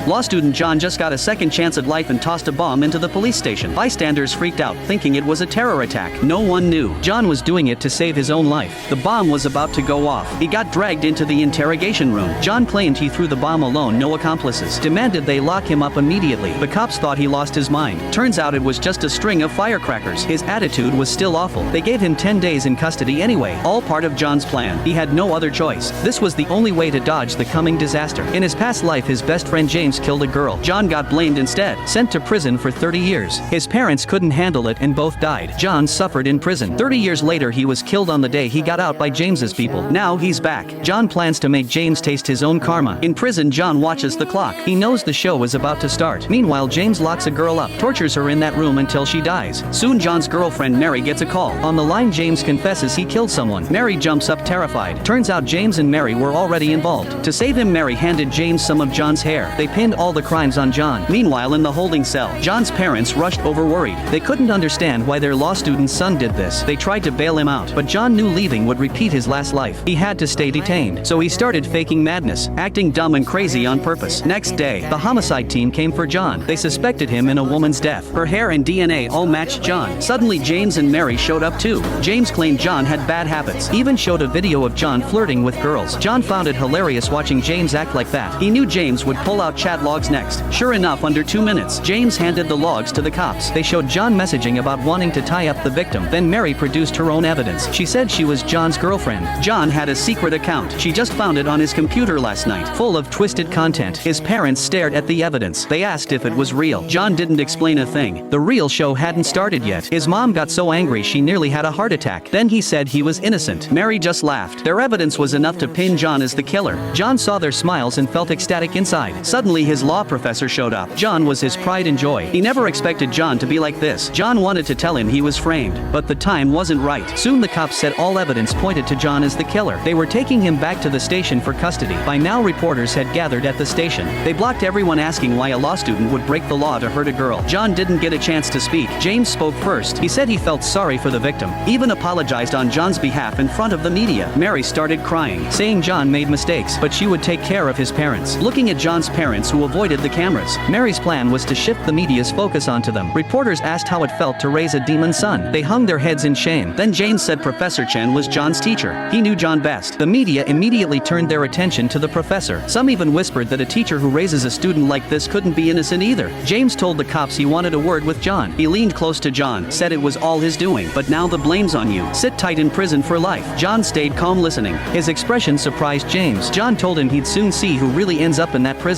Law student John just got a second chance at life and tossed a bomb into the police station. Bystanders freaked out, thinking it was a terror attack. No one knew John was doing it to save his own life. The bomb was about to go off. He got dragged into the interrogation room. John claimed he threw the bomb alone, no accomplices. Demanded they lock him up immediately. The cops thought he lost his mind. Turns out it was just a string of firecrackers. His attitude was still awful. They gave him 10 days in custody anyway, all part of John's plan. He had no other choice. This was the only way to dodge the coming disaster. In his past life, his best friend James killed a girl. John got blamed instead, sent to prison for 30 years. His parents couldn't handle it and both died. John suffered in prison. 30 years later, he was killed on the day he got out by James's people. Now he's back. John plans to make James taste his own karma. In prison, John watches the clock. He knows the show is about to start. Meanwhile, James locks a girl up, tortures her in that room until she dies. Soon John's girlfriend Mary gets a call. On the line, James confesses he killed someone. Mary jumps up terrified. Turns out James and Mary were already involved. To save him, Mary handed James some of John's hair. They pinned all the crimes on John. Meanwhile, in the holding cell, John's parents rushed over worried. They couldn't understand why their law student's son did this. They tried to bail him out, but John knew leaving would repeat his last life. He had to stay detained. So he started faking madness, acting dumb and crazy on purpose. Next day, the homicide team came for John. They suspected him in a woman's death. Her hair and DNA all matched John. Suddenly, James and Mary showed up too. James claimed John had bad habits, even showed a video of John flirting with girls. John found it hilarious watching James act like that. He knew James would pull out chat logs next. Sure enough, under 2 minutes, James handed the logs to the cops. They showed John messaging about wanting to tie up the victim. Then Mary produced her own evidence. She said she was John's girlfriend. John had a secret account. She just found it on his computer last night, full of twisted content. His parents stared at the evidence. They asked if it was real. John didn't explain a thing. The real show hadn't started yet. His mom got so angry she nearly had a heart attack. Then he said he was innocent. Mary just laughed. Their evidence was enough to pin John as the killer. John saw their smiles and felt ecstatic inside. Suddenly, his law professor showed up. John was his pride and joy. He never expected John to be like this. John wanted to tell him he was framed, but the time wasn't right. Soon the cops said all evidence pointed to John as the killer. They were taking him back to the station for custody. By now, reporters had gathered at the station. They blocked everyone asking why a law student would break the law to hurt a girl. John didn't get a chance to speak. James spoke first. He said he felt sorry for the victim, even apologized on John's behalf in front of the media. Mary started crying, saying John made mistakes, but she would take care of his parents. Looking at John's parents, who avoided the cameras, Mary's plan was to shift the media's focus onto them. Reporters asked how it felt to raise a demon son. They hung their heads in shame. Then James said Professor Chen was John's teacher. He knew John best. The media immediately turned their attention to the professor. Some even whispered that a teacher who raises a student like this couldn't be innocent either. James told the cops he wanted a word with John. He leaned close to John, said it was all his doing. But now the blame's on you. Sit tight in prison for life. John stayed calm listening. His expression surprised James. John told him he'd soon see who really ends up in that prison.